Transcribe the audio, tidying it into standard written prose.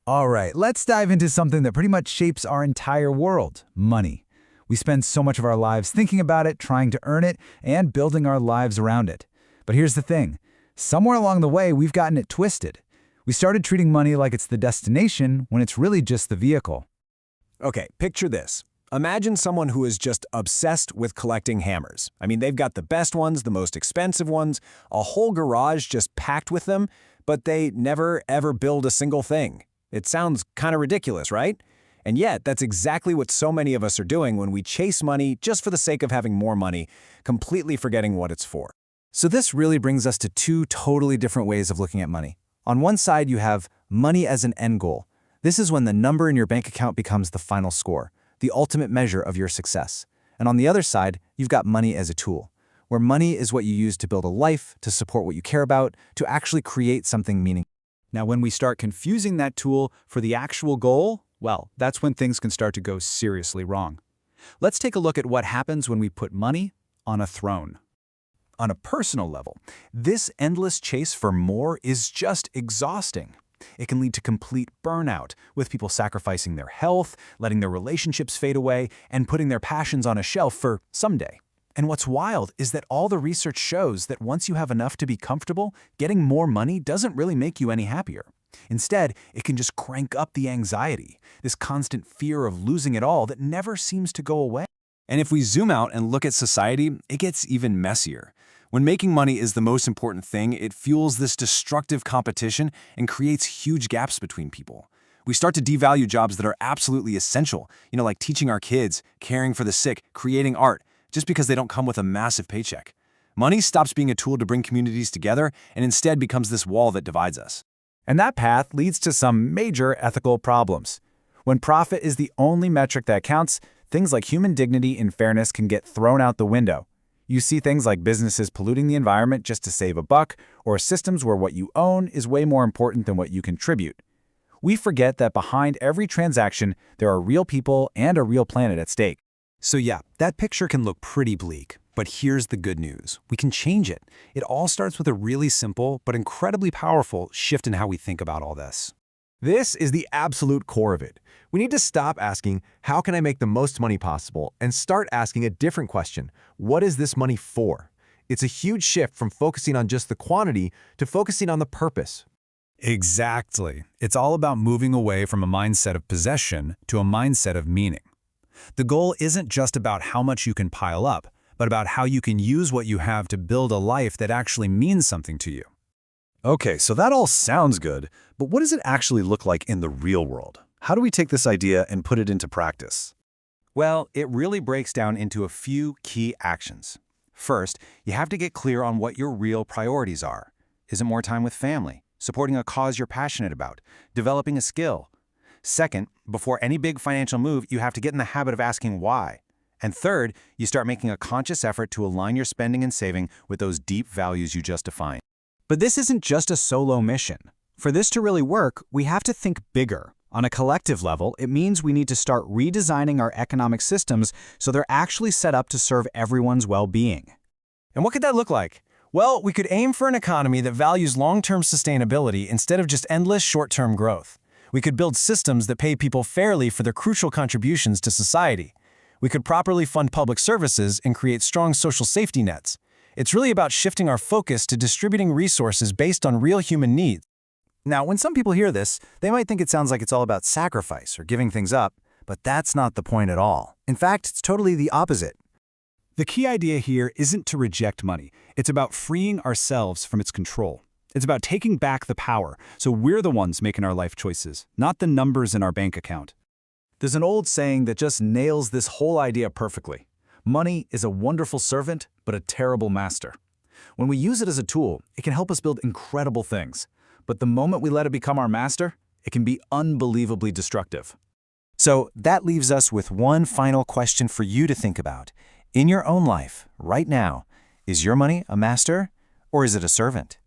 All right, let's dive into something that pretty much shapes our entire world, money. We spend so much of our lives thinking about it, trying to earn it, and building our lives around it. But here's the thing. Somewhere along the way, we've gotten it twisted. We started treating money like it's the destination when it's really just the vehicle. Okay, picture this. Imagine someone who is just obsessed with collecting hammers. I mean, they've got the best ones, the most expensive ones, a whole garage just packed with them, but they never ever build a single thing. It sounds kind of ridiculous, right? And yet, that's exactly what so many of us are doing when we chase money just for the sake of having more money, completely forgetting what it's for. So this really brings us to two totally different ways of looking at money. On one side, you have money as an end goal. This is when the number in your bank account becomes the final score, the ultimate measure of your success. And on the other side, you've got money as a tool, where money is what you use to build a life, to support what you care about, to actually create something meaningful. Now, when we start confusing that tool for the actual goal, well, that's when things can start to go seriously wrong. Let's take a look at what happens when we put money on a throne. On a personal level, this endless chase for more is just exhausting. It can lead to complete burnout, with people sacrificing their health, letting their relationships fade away, and putting their passions on a shelf for someday. And what's wild is that all the research shows that once you have enough to be comfortable, getting more money doesn't really make you any happier. Instead, it can just crank up the anxiety, this constant fear of losing it all that never seems to go away. And if we zoom out and look at society, it gets even messier. When making money is the most important thing, it fuels this destructive competition and creates huge gaps between people. We start to devalue jobs that are absolutely essential, like teaching our kids, caring for the sick, creating art, just because they don't come with a massive paycheck. Money stops being a tool to bring communities together and instead becomes this wall that divides us. And that path leads to some major ethical problems. When profit is the only metric that counts, things like human dignity and fairness can get thrown out the window. You see things like businesses polluting the environment just to save a buck, or systems where what you own is way more important than what you contribute. We forget that behind every transaction, there are real people and a real planet at stake. So yeah, that picture can look pretty bleak, but here's the good news. We can change it. It all starts with a really simple but incredibly powerful shift in how we think about all this. This is the absolute core of it. We need to stop asking, how can I make the most money possible, and start asking a different question, what is this money for? It's a huge shift from focusing on just the quantity to focusing on the purpose. Exactly. It's all about moving away from a mindset of possession to a mindset of meaning. The goal isn't just about how much you can pile up, but about how you can use what you have to build a life that actually means something to you. Okay, so that all sounds good, but what does it actually look like in the real world? How do we take this idea and put it into practice? Well, it really breaks down into a few key actions. First, you have to get clear on what your real priorities are. Is it more time with family, supporting a cause you're passionate about, developing a skill? Second, before any big financial move, you have to get in the habit of asking why. And third, you start making a conscious effort to align your spending and saving with those deep values you just defined. But this isn't just a solo mission. For this to really work, we have to think bigger. On a collective level, it means we need to start redesigning our economic systems so they're actually set up to serve everyone's well-being. And what could that look like? Well, we could aim for an economy that values long-term sustainability instead of just endless short-term growth. We could build systems that pay people fairly for their crucial contributions to society. We could properly fund public services and create strong social safety nets. It's really about shifting our focus to distributing resources based on real human needs. Now, when some people hear this, they might think it sounds like it's all about sacrifice or giving things up, but that's not the point at all. In fact, it's totally the opposite. The key idea here isn't to reject money. It's about freeing ourselves from its control. It's about taking back the power, so we're the ones making our life choices, not the numbers in our bank account. There's an old saying that just nails this whole idea perfectly. Money is a wonderful servant, but a terrible master. When we use it as a tool, it can help us build incredible things. But the moment we let it become our master, it can be unbelievably destructive. So that leaves us with one final question for you to think about. In your own life, right now, is your money a master or is it a servant?